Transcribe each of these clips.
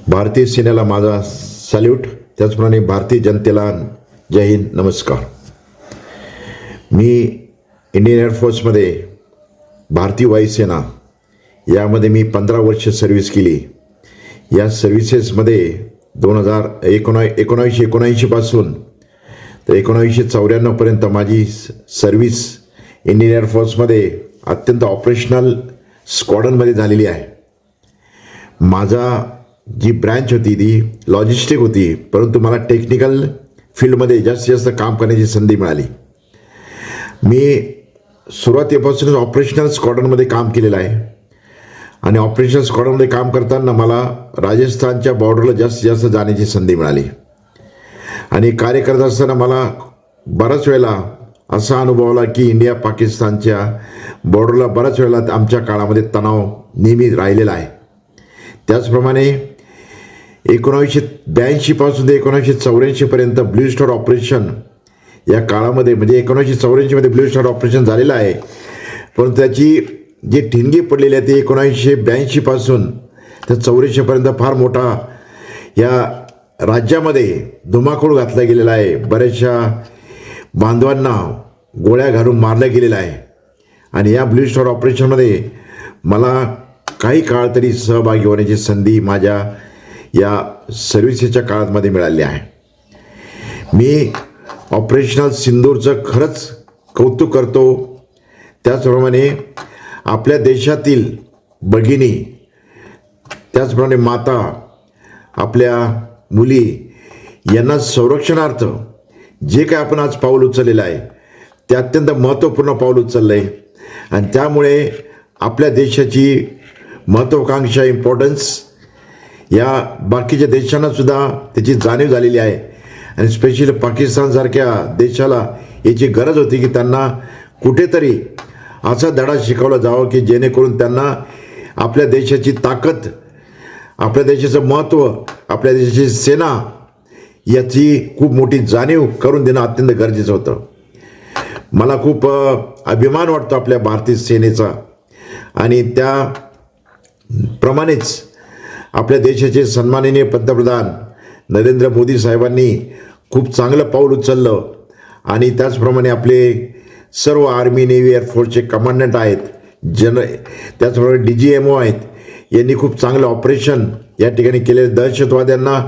भारतीय सेनेला माझा सॅल्यूट, त्याचप्रमाणे भारतीय जनतेला जय हिंद, नमस्कार. मी इंडियन एअरफोर्समध्ये भारतीय वायुसेना यामध्ये मी 15 वर्ष सर्व्हिस केली. या सर्व्हिसेसमध्ये 1979 पासून तर 1994पर्यंत माझी सर्व्हिस इंडियन एअरफोर्समध्ये अत्यंत ऑपरेशनल स्क्वॉड्रनमध्ये झालेली आहे. माझा जी ब्रँच होती ती लॉजिस्टिक होती, परंतु मला टेक्निकल फील्डमध्ये जास्तीत जास्त काम करण्याची संधी मिळाली. मी सुरुवातीपासूनच ऑपरेशनल स्क्वॉड्रनमध्ये काम केलेलं आहे आणि ऑपरेशनल स्क्वॉड्रनमध्ये काम करताना मला राजस्थानच्या बॉर्डरला जास्तीत जास्त जाण्याची संधी मिळाली आणि कार्य करत असताना मला बऱ्याच वेळेला असा अनुभव आला की इंडिया पाकिस्तानच्या बॉर्डरला बऱ्याच वेळेला आमच्या काळामध्ये तणाव नेहमी राहिलेला आहे. त्याचप्रमाणे 1982 पासून ते 1984पर्यंत ब्ल्यू स्टार ऑपरेशन या काळामध्ये, म्हणजे 1984मध्ये ब्ल्यू स्टार ऑपरेशन झालेलं आहे, पण त्याची जी ठिणगी पडलेली आहे ती 1982 पासून तर 84पर्यंत फार मोठा या राज्यामध्ये धुमाकूळ घातला गेलेला आहे. बऱ्याचशा बांधवांना गोळ्या घालून मारलं गेलेलं आहे आणि या ब्ल्यू स्टार ऑपरेशनमध्ये मला काही काळ तरी सहभागी होण्याची संधी माझ्या या सर्व्हिसेसच्या काळामध्ये मिळाली आहे. मी ऑपरेशनल सिंदूरचं खरंच कौतुक करतो. त्याचप्रमाणे आपल्या देशातील भगिनी, त्याचप्रमाणे माता, आपल्या मुली यांना संरक्षणार्थ जे काय आपण आज पाऊल उचललेलं आहे ते अत्यंत महत्त्वपूर्ण पाऊल उचललं आहे आणि त्यामुळे आपल्या देशाची महत्त्वाकांक्षा, इम्पॉर्टन्स या बाकीच्या देशांनासुद्धा त्याची जाणीव झालेली आहे आणि स्पेशली पाकिस्तानसारख्या देशाला याची गरज होती की त्यांना कुठेतरी असा धडा शिकवला जावा की जेणेकरून त्यांना आपल्या देशाची ताकद, आपल्या देशाचं महत्त्व, आपल्या देशाची सेना याची खूप मोठी जाणीव करून देणं अत्यंत गरजेचं होतं. मला खूप अभिमान वाटतो आपल्या भारतीय सेनेचा आणि त्याप्रमाणेच आपल्या देशाचे सन्माननीय पंतप्रधान नरेंद्र मोदी साहेबांनी खूप चांगलं पाऊल उचललं आणि त्याचप्रमाणे आपले सर्व आर्मी, नेव्ही, एअरफोर्सचे कमांडंट आहेत, त्याचप्रमाणे DGMO आहेत, यांनी खूप चांगलं ऑपरेशन या ठिकाणी केलेलं. दहशतवाद्यांना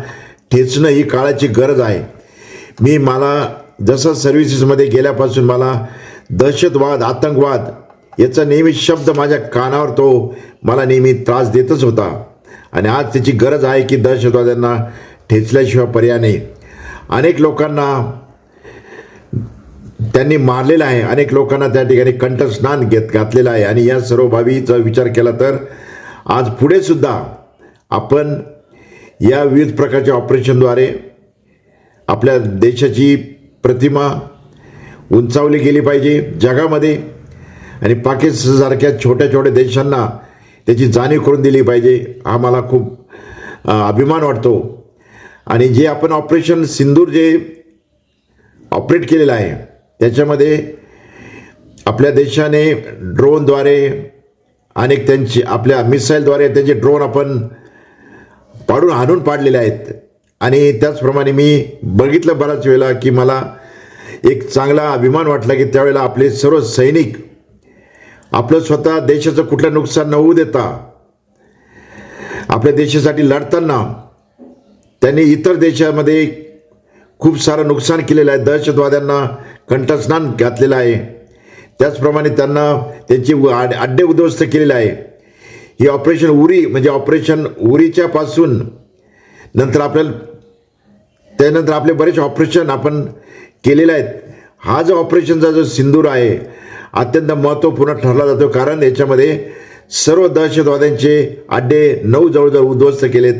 ठेचणं ही काळाची गरज आहे. मला जसं सर्व्हिसेसमध्ये गेल्यापासून मला दहशतवाद, आतंकवाद याचा नेहमी शब्द माझ्या कानावर तो मला नेहमी त्रास देतच होता आणि आज त्याची गरज आहे की दहशतवाद्यांना ठेचल्याशिवाय पर्याय नाही. अनेक लोकांना त्यांनी मारलेलं आहे, अनेक लोकांना त्या ठिकाणी कंठस्नान घातलेलं आहे आणि या सर्व बाबीचा विचार केला तर आज पुढे सुद्धा आपण या विविध प्रकारच्या ऑपरेशनद्वारे आपल्या देशाची प्रतिमा उंचावली गेली पाहिजे जगामध्ये आणि पाकिस्तानसारख्या छोट्या छोट्या देशांना त्याची जाणीव करून दिली पाहिजे. हा मला खूप अभिमान वाटतो आणि जे आपण ऑपरेशन सिंदूर जे ऑपरेट केलेलं आहे त्याच्यामध्ये आपल्या देशाने ड्रोनद्वारे अनेक त्यांची आपल्या मिसाईलद्वारे त्यांचे ड्रोन आपण हाणून पाडलेले आहेत आणि त्याचप्रमाणे मी बघितलं बऱ्याच वेळेला की मला एक चांगला अभिमान वाटला की त्यावेळेला आपले सर्व सैनिक आपलं स्वतः देशाचं कुठलं नुकसान न होऊ देता आपल्या देशासाठी लढताना त्यांनी इतर देशामध्ये खूप सारं नुकसान केलेलं आहे, दहशतवाद्यांना कंठस्नान घातलेलं आहे, त्याचप्रमाणे त्यांना त्यांची अड्डे उद्ध्वस्त केलेले आहे. ही ऑपरेशन उरी, म्हणजे ऑपरेशन उरीच्या पासून त्यानंतर आपले बरेच ऑपरेशन आपण केलेले आहेत. हा जो ऑपरेशनचा जो सिंदूर आहे अत्यंत महत्त्वपूर्ण ठरला जातो, कारण याच्यामध्ये सर्व दहशतवाद्यांचे अड्डे 9 जवळजवळ उद्ध्वस्त केलेत,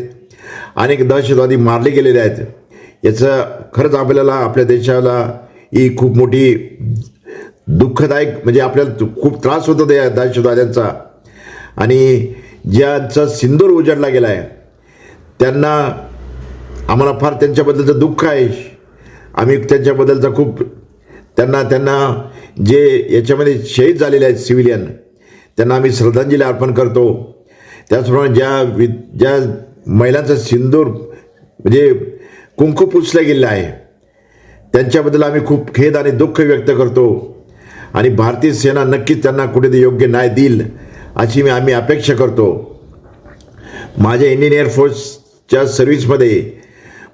अनेक दहशतवादी मारले गेलेले आहेत. याचं खरंच आपल्याला, आपल्या देशाला ही खूप मोठी दुःखदायक, म्हणजे आपल्याला खूप त्रास होतो त्या दहशतवाद्यांचा आणि ज्यांचा सिंदूर उजाडला गेला आहे त्यांना आम्हाला फार त्यांच्याबद्दलचं दुःख आहे. आम्ही त्यांच्याबद्दलचा खूप त्यांना जे याच्यामध्ये शहीद झालेले आहेत सिव्हिलियन, त्यांना आम्ही श्रद्धांजली अर्पण करतो. त्याचप्रमाणे ज्या महिलांचा सिंदूर म्हणजे कुंकू पुसलं गेलं आहे, त्यांच्याबद्दल आम्ही खूप खेद आणि दुःख व्यक्त करतो आणि भारतीय सेना नक्कीच त्यांना कुठेतरी योग्य न्याय देईल अशी आम्ही अपेक्षा करतो. माझ्या इंडियन एअरफोर्सच्या सर्व्हिसमध्ये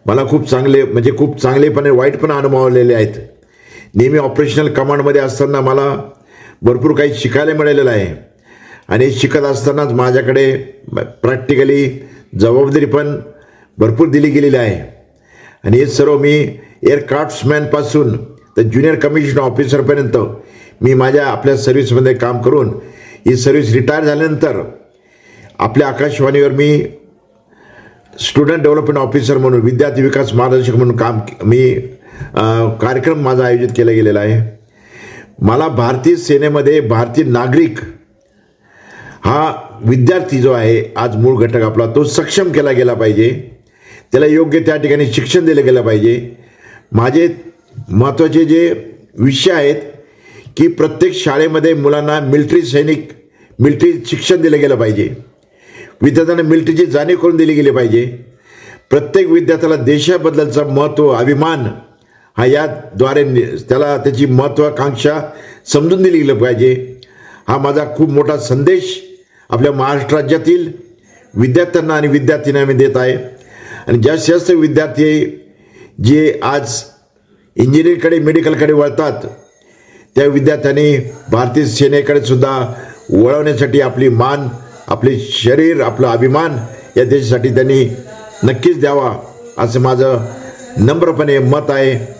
मला खूप चांगले पण वाईट पण अनुभव आलेले आहेत. नेहमी ऑपरेशनल कमांडमध्ये असताना मला भरपूर काही शिकायला मिळालेलं आहे आणि शिकत असतानाच माझ्याकडे प्रॅक्टिकली जबाबदारी पण भरपूर दिली गेलेली आहे आणि हे सर्व मी एअरक्राफ्ट्समॅनपासून तर ज्युनियर कमिशन ऑफिसरपर्यंत मी आपल्या सर्व्हिसमध्ये काम करून ही सर्व्हिस रिटायर झाल्यानंतर आपल्या आकाशवाणीवर मी स्टुडंट डेव्हलपमेंट ऑफिसर म्हणून विद्यार्थी विकास मार्गदर्शक म्हणून कार्यक्रम माझा आयोजित केला गेलेला आहे. मला भारतीय सेनेमध्ये भारतीय नागरिक हा विद्यार्थी जो आहे आज मूळ घटक आपला तो सक्षम केला गेला पाहिजे, त्याला योग्य त्या ठिकाणी शिक्षण दिलं गेलं पाहिजे. माझे महत्त्वाचे जे विषय आहेत की प्रत्येक शाळेमध्ये मुलांना मिलिटरी शिक्षण दिलं गेलं पाहिजे, विद्यार्थ्यांना मिलिटरीची जाणीव करून दिली गेली पाहिजे. प्रत्येक विद्यार्थ्याला देशाबद्दलचं महत्त्व अभिमान हा याद्वारे त्याला त्याची महत्त्वाकांक्षा समजून दिली गेलं पाहिजे. हा माझा खूप मोठा संदेश आपल्या महाराष्ट्र राज्यातील विद्यार्थ्यांना आणि विद्यार्थिनींना मी देत आहे. आणि जास्तीत जास्त विद्यार्थी जे आज इंजिनिअरिंगकडे मेडिकलकडे वळतात त्या विद्यार्थ्यांनी भारतीय सेनेकडे सुद्धा वळवण्यासाठी आपली मान, आपले शरीर, आपला अभिमान या देशासाठी त्यांनी नक्कीच द्यावा असं माझं नम्रपणे मत आहे.